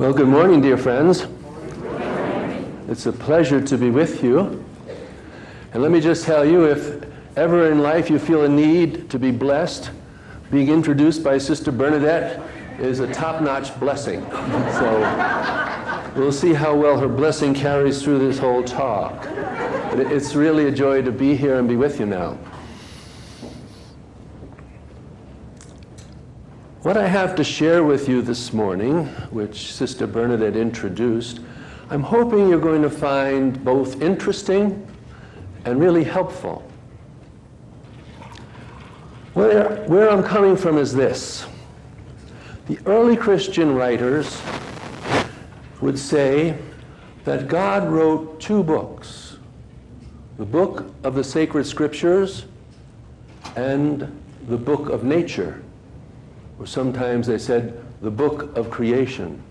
Well, good morning, dear friends. It's a pleasure to be with you. And let me just tell you, if ever in life you feel a need to be blessed, being introduced by Sister Bernadette is a top-notch blessing. So we'll see how well her blessing carries through this whole talk. But it's really a joy to be here and be with you now. What I have to share with you this morning, which Sister Bernadette introduced, I'm hoping you're going to find both interesting and really helpful. Where I'm coming from is this. The early Christian writers would say that God wrote two books, the book of the sacred scriptures and the book of nature. Or sometimes they said, the book of creation.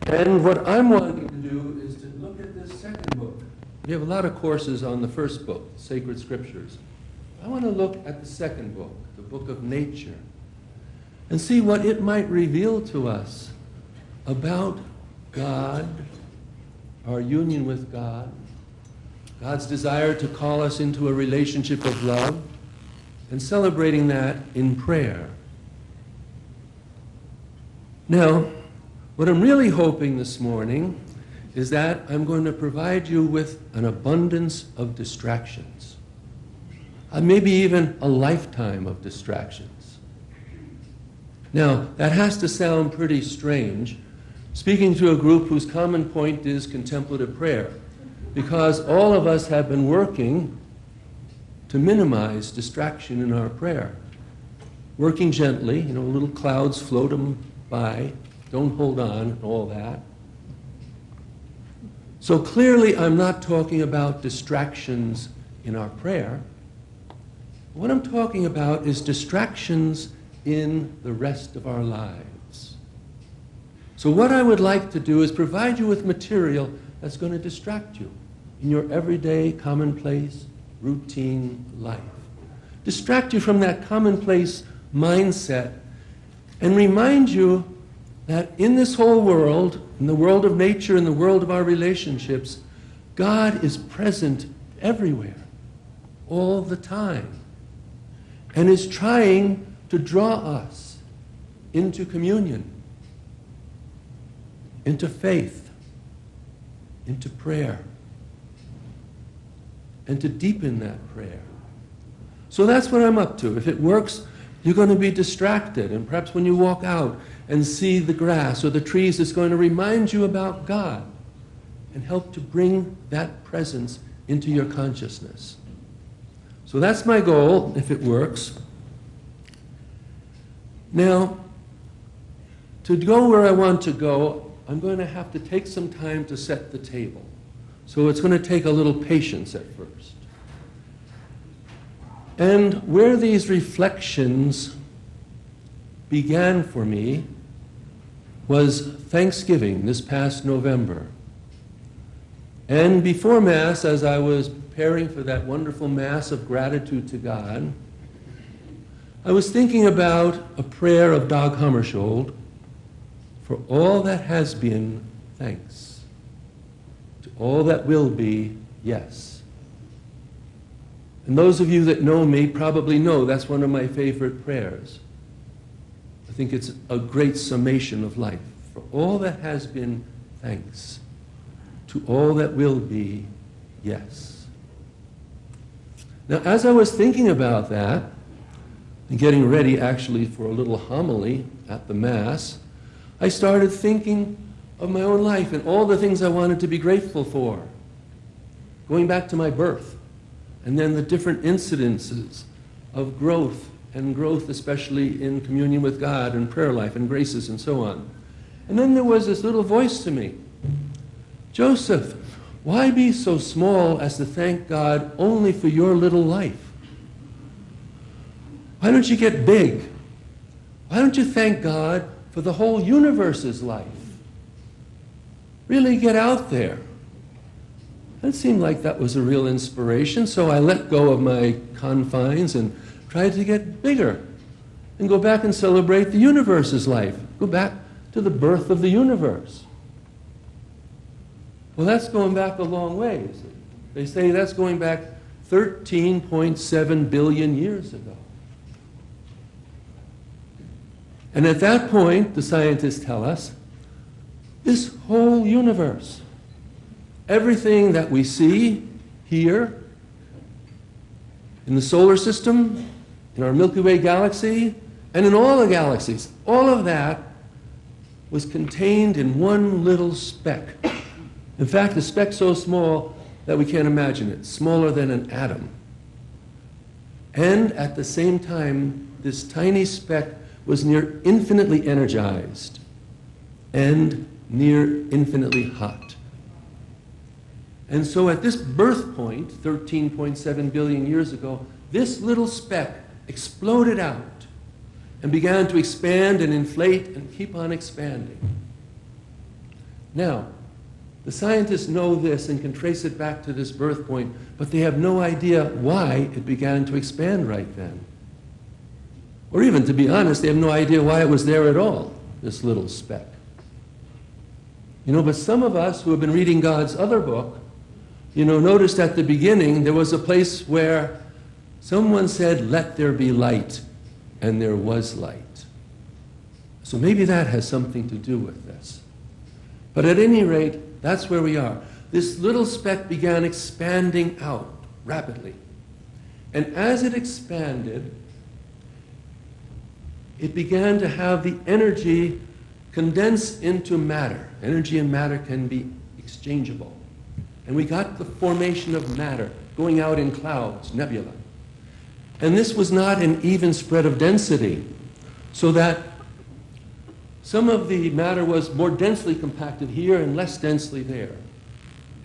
And what I'm wanting to do is to look at this second book. We have a lot of courses on the first book, Sacred Scriptures. I want to look at the second book, the book of nature, and see what it might reveal to us about God, our union with God, God's desire to call us into a relationship of love, and celebrating that in prayer. Now, what I'm really hoping this morning is that I'm going to provide you with an abundance of distractions. Maybe even a lifetime of distractions. Now, that has to sound pretty strange, speaking to a group whose common point is contemplative prayer, because all of us have been working to minimize distraction in our prayer. Working gently, little clouds float them by, don't hold on, and all that. So clearly I'm not talking about distractions in our prayer. What I'm talking about is distractions in the rest of our lives. So what I would like to do is provide you with material that's going to distract you in your everyday, commonplace, routine life. Distract you from that commonplace mindset and remind you that in this whole world, in the world of nature, in the world of our relationships, God is present everywhere, all the time, and is trying to draw us into communion, into faith, into prayer, and to deepen that prayer. So that's what I'm up to. If it works, you're going to be distracted, and perhaps when you walk out and see the grass or the trees, it's going to remind you about God and help to bring that presence into your consciousness. So that's my goal, if it works. Now, to go where I want to go, I'm going to have to take some time to set the table. So it's going to take a little patience at first. And where these reflections began for me was Thanksgiving this past November. And before Mass, as I was preparing for that wonderful Mass of gratitude to God, I was thinking about a prayer of Dag Hammarskjöld, for all that has been, thanks. All that will be, yes. And those of you that know me probably know that's one of my favorite prayers. I think it's a great summation of life. For all that has been, thanks. To all that will be, yes. Now, as I was thinking about that, and getting ready actually for a little homily at the Mass, I started thinking of my own life and all the things I wanted to be grateful for. Going back to my birth, and then the different incidences of growth, and growth especially in communion with God and prayer life and graces and so on. And then there was this little voice to me, Joseph, why be so small as to thank God only for your little life? Why don't you get big? Why don't you thank God for the whole universe's life? Really get out there. It seemed like that was a real inspiration, so I let go of my confines and tried to get bigger and go back and celebrate the universe's life. Go back to the birth of the universe. Well, that's going back a long ways. They say that's going back 13.7 billion years ago. And at that point, the scientists tell us, this whole universe, everything that we see here, in the solar system, in our Milky Way galaxy, and in all the galaxies, all of that was contained in one little speck. In fact, a speck so small that we can't imagine it, smaller than an atom. And at the same time, this tiny speck was near infinitely energized and near infinitely hot. And so at this birth point, 13.7 billion years ago, this little speck exploded out and began to expand and inflate and keep on expanding. Now, the scientists know this and can trace it back to this birth point, but they have no idea why it began to expand right then. Or even, to be honest, they have no idea why it was there at all, this little speck. You know, but some of us who have been reading God's other book, noticed at the beginning there was a place where someone said, "Let there be light," and there was light. So maybe that has something to do with this. But at any rate, that's where we are. This little speck began expanding out rapidly. And as it expanded, it began to have the energy condense into matter. Energy and matter can be exchangeable. And we got the formation of matter going out in clouds, nebula. And this was not an even spread of density, so that some of the matter was more densely compacted here and less densely there.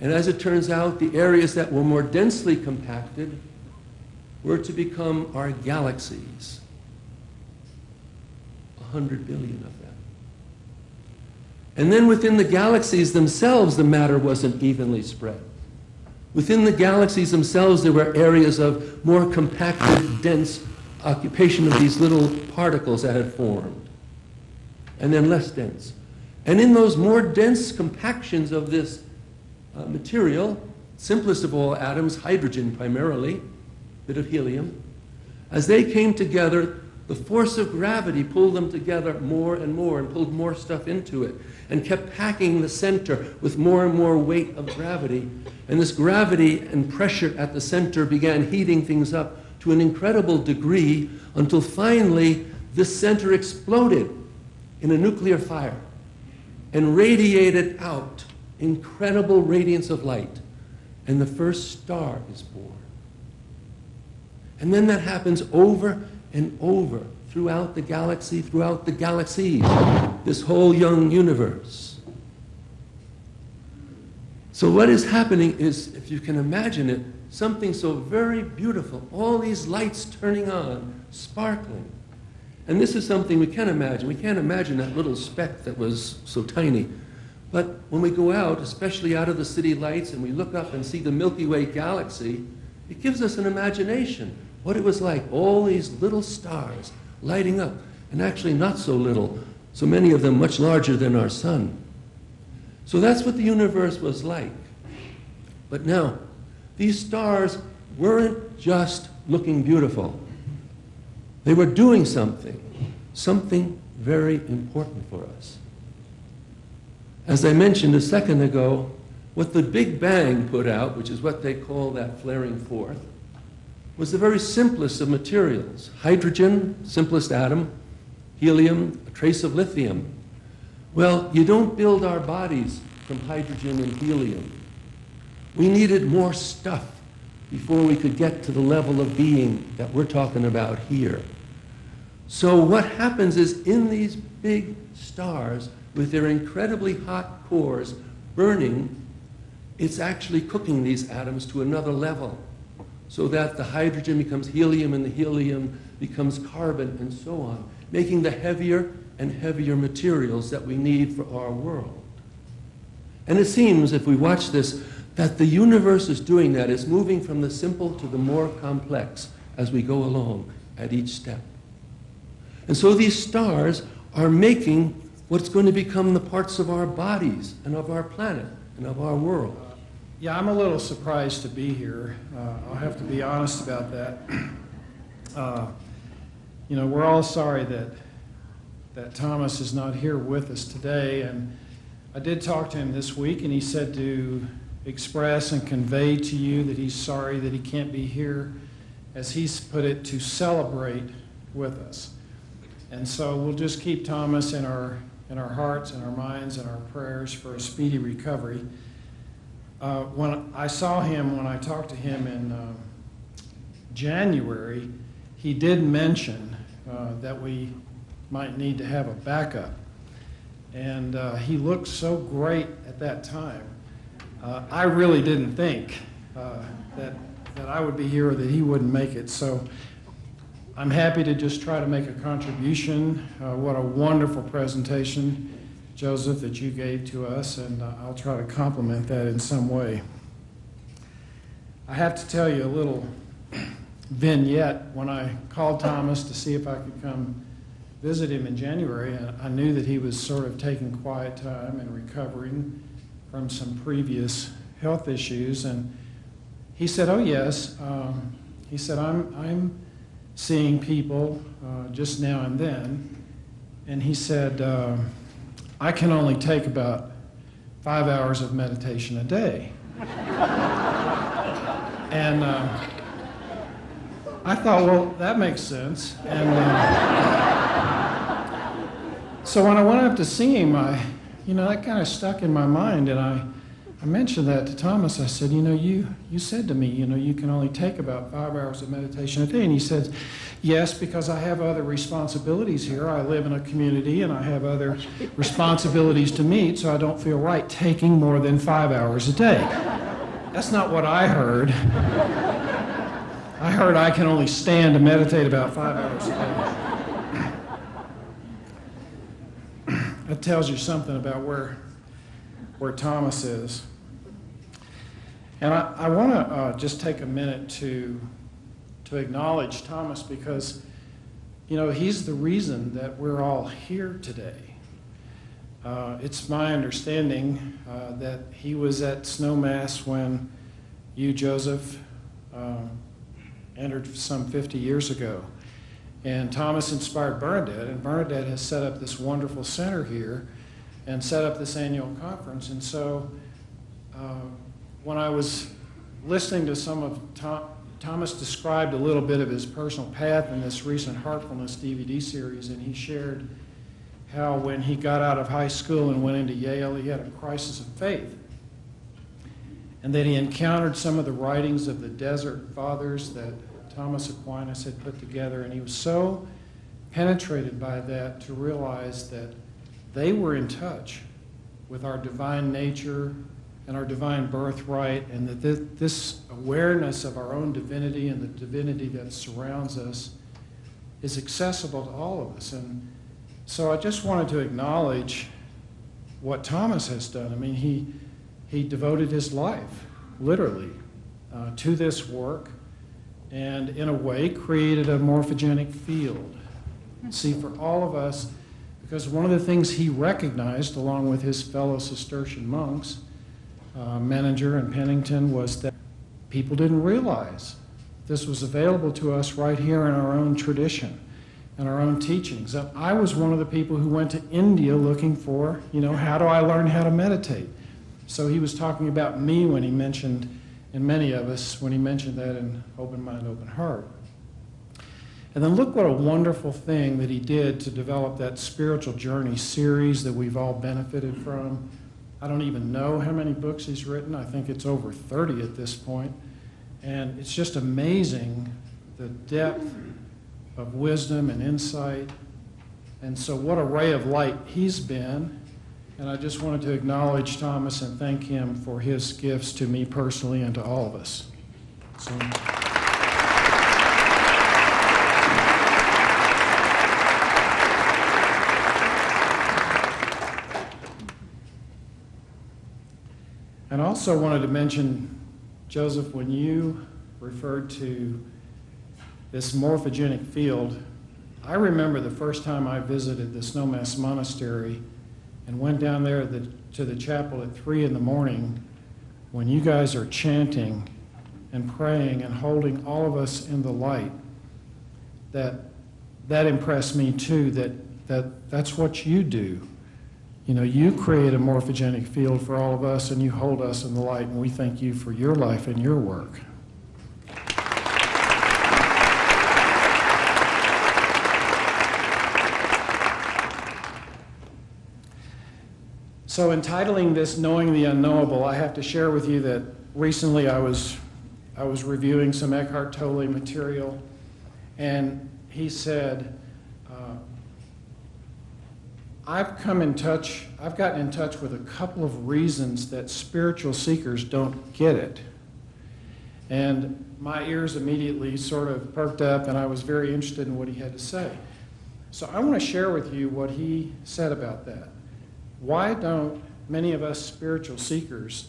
And as it turns out, the areas that were more densely compacted were to become our galaxies. 100 billion of them. And then within the galaxies themselves, the matter wasn't evenly spread. Within the galaxies themselves, there were areas of more compacted, dense occupation of these little particles that had formed, and then less dense. And in those more dense compactions of this material, simplest of all atoms, hydrogen primarily, a bit of helium, as they came together, the force of gravity pulled them together more and pulled more stuff into it, and kept packing the center with more and more weight of gravity. And this gravity and pressure at the center began heating things up to an incredible degree until finally this center exploded in a nuclear fire and radiated out incredible radiance of light. And the first star is born. And then that happens over and over throughout the galaxy, throughout the galaxies, this whole young universe. So what is happening is, if you can imagine it, something so very beautiful, all these lights turning on, sparkling. And this is something we can imagine. We can't imagine that little speck that was so tiny. But when we go out, especially out of the city lights, and we look up and see the Milky Way galaxy, it gives us an imagination. What it was like, all these little stars lighting up, and actually not so little, so many of them much larger than our sun. So that's what the universe was like. But now, these stars weren't just looking beautiful. They were doing something very important for us. As I mentioned a second ago, what the Big Bang put out, which is what they call that flaring forth, was the very simplest of materials. Hydrogen, simplest atom, helium, a trace of lithium. Well, you don't build our bodies from hydrogen and helium. We needed more stuff before we could get to the level of being that we're talking about here. So what happens is, in these big stars, with their incredibly hot cores burning, it's actually cooking these atoms to another level, so that the hydrogen becomes helium and the helium becomes carbon and so on, making the heavier and heavier materials that we need for our world. And it seems, if we watch this, that the universe is doing that. It's moving from the simple to the more complex as we go along at each step. And so these stars are making what's going to become the parts of our bodies and of our planet and of our world. Yeah, I'm a little surprised to be here. I'll have to be honest about that. We're all sorry that Thomas is not here with us today, and I did talk to him this week, and he said to express and convey to you that he's sorry that he can't be here, as he's put it, to celebrate with us. And so we'll just keep Thomas in our hearts and our minds and our prayers for a speedy recovery. When I saw him, when I talked to him in January, he did mention that we might need to have a backup. And he looked so great at that time. I really didn't think that I would be here or that he wouldn't make it. So I'm happy to just try to make a contribution. What a wonderful presentation, Joseph, that you gave to us, and I'll try to complement that in some way. I have to tell you a little vignette. When I called Thomas to see if I could come visit him in January, I knew that he was sort of taking quiet time and recovering from some previous health issues, and he said, "Oh yes," he said, I'm seeing people just now and then, and he said, I can only take about 5 hours of meditation a day. And I thought, well, that makes sense. And so when I went up to see him, that kind of stuck in my mind, and I mentioned that to Thomas. I said, you said to me, you can only take about 5 hours of meditation a day. And he said, yes, because I have other responsibilities here. I live in a community and I have other responsibilities to meet, so I don't feel right taking more than 5 hours a day. That's not what I heard. I heard I can only stand to meditate about 5 hours a day. That tells you something about where Thomas is. And I want to just take a minute to acknowledge Thomas, because he's the reason that we're all here today. It's my understanding that he was at Snow Mass when you, Joseph, entered some 50 years ago. And Thomas inspired Bernadette, and Bernadette has set up this wonderful center here and set up this annual conference. And so when I was listening to some of Thomas described a little bit of his personal path in this recent Heartfulness DVD series, and he shared how when he got out of high school and went into Yale, he had a crisis of faith, and that he encountered some of the writings of the Desert Fathers that Thomas Aquinas had put together, and he was so penetrated by that to realize that they were in touch with our divine nature and our divine birthright, and that this awareness of our own divinity and the divinity that surrounds us is accessible to all of us. And so I just wanted to acknowledge what Thomas has done. I mean, he devoted his life, literally, to this work, and in a way created a morphogenic field. See, for all of us, because one of the things he recognized, along with his fellow Cistercian monks, Menninger and Pennington, was that people didn't realize this was available to us right here in our own tradition and our own teachings. I was one of the people who went to India looking for, how do I learn how to meditate? So he was talking about me when he mentioned, and many of us, when he mentioned that in Open Mind, Open Heart. And then look what a wonderful thing that he did to develop that Spiritual Journey series that we've all benefited from. I don't even know how many books he's written. I think it's over 30 at this point. And it's just amazing the depth of wisdom and insight. And so what a ray of light he's been. And I just wanted to acknowledge Thomas and thank him for his gifts to me personally and to all of us. So. And I also wanted to mention, Joseph, when you referred to this morphogenic field, I remember the first time I visited the Snowmass Monastery and went down there to the chapel at 3 in the morning when you guys are chanting and praying and holding all of us in the light, that impressed me too, that's what you do. You know, you create a morphogenic field for all of us, and you hold us in the light, and we thank you for your life and your work. So entitling this Knowing the Unknowable, I have to share with you that recently I was reviewing some Eckhart Tolle material, and he said, I've gotten in touch with a couple of reasons that spiritual seekers don't get it. And my ears immediately sort of perked up, and I was very interested in what he had to say. So I want to share with you what he said about that. Why don't many of us spiritual seekers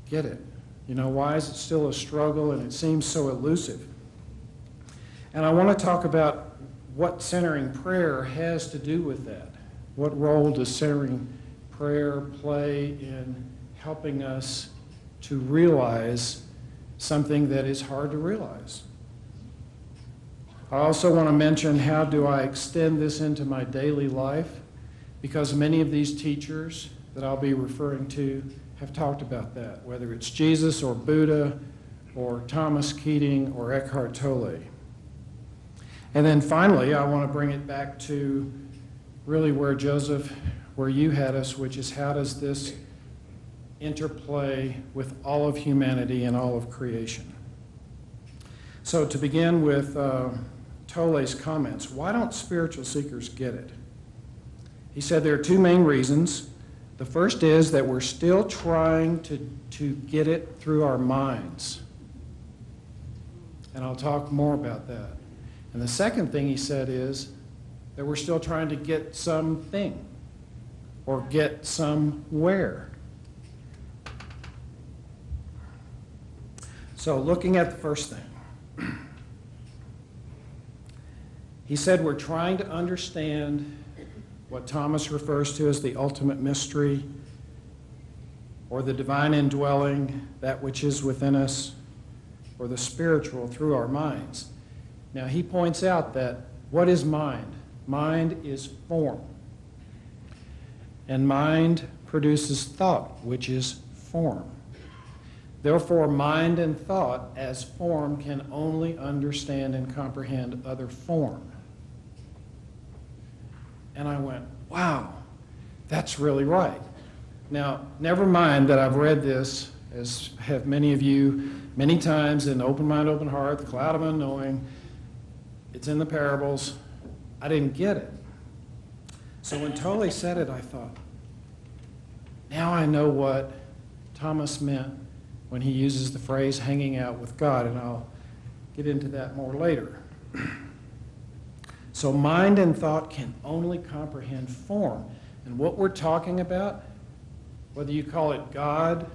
get it? You know, why is it still a struggle and it seems so elusive? And I want to talk about what centering prayer has to do with that. What role does centering prayer play in helping us to realize something that is hard to realize? I also want to mention, how do I extend this into my daily life? Because many of these teachers that I'll be referring to have talked about that, whether it's Jesus or Buddha or Thomas Keating or Eckhart Tolle. And then finally, I want to bring it back to really where Joseph, where you had us, which is how does this interplay with all of humanity and all of creation? So to begin with Tolle's comments, why don't spiritual seekers get it? He said there are two main reasons. The first is that we're still trying to get it through our minds. And I'll talk more about that. And the second thing he said is that we're still trying to get something or get somewhere. So looking at the first thing, he said we're trying to understand what Thomas refers to as the ultimate mystery, or the divine indwelling, that which is within us, or the spiritual through our minds. Now he points out that what is mind? Mind is form. And mind produces thought, which is form. Therefore, mind and thought as form can only understand and comprehend other form. And I went, wow, that's really right. Now, never mind that I've read this, as have many of you, many times in Open Mind, Open Heart, The Cloud of Unknowing. It's in the parables. I didn't get it. So when Tolle said it, I thought, now I know what Thomas meant when he uses the phrase hanging out with God, and I'll get into that more later. So mind and thought can only comprehend form. And what we're talking about, whether you call it God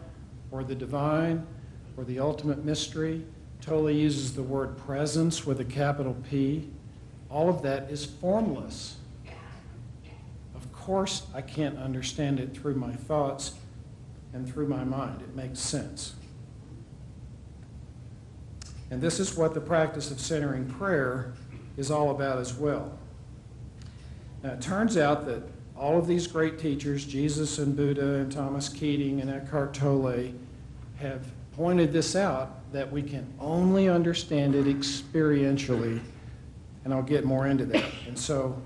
or the divine or the ultimate mystery, Tolle uses the word presence with a capital P. All of that is formless. Of course, I can't understand it through my thoughts and through my mind. It makes sense. And this is what the practice of centering prayer is all about as well. Now, it turns out that all of these great teachers, Jesus and Buddha and Thomas Keating and Eckhart Tolle, have pointed this out, that we can only understand it experientially, and I'll get more into that. And so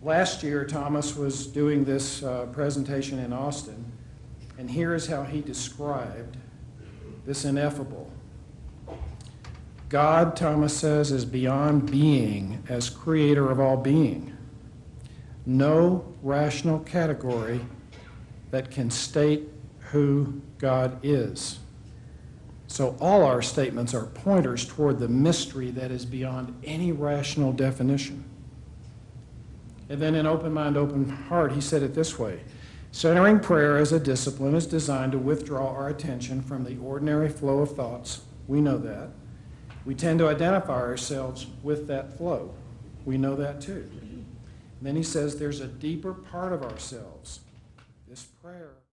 last year, Thomas was doing this presentation in Austin, and here is how he described this ineffable. God, Thomas says, is beyond being as creator of all being. No rational category that can state who God is. So all our statements are pointers toward the mystery that is beyond any rational definition. And then in Open Mind, Open Heart, he said it this way: centering prayer as a discipline is designed to withdraw our attention from the ordinary flow of thoughts. We know that. We tend to identify ourselves with that flow. We know that too. And then he says there's a deeper part of ourselves prayer.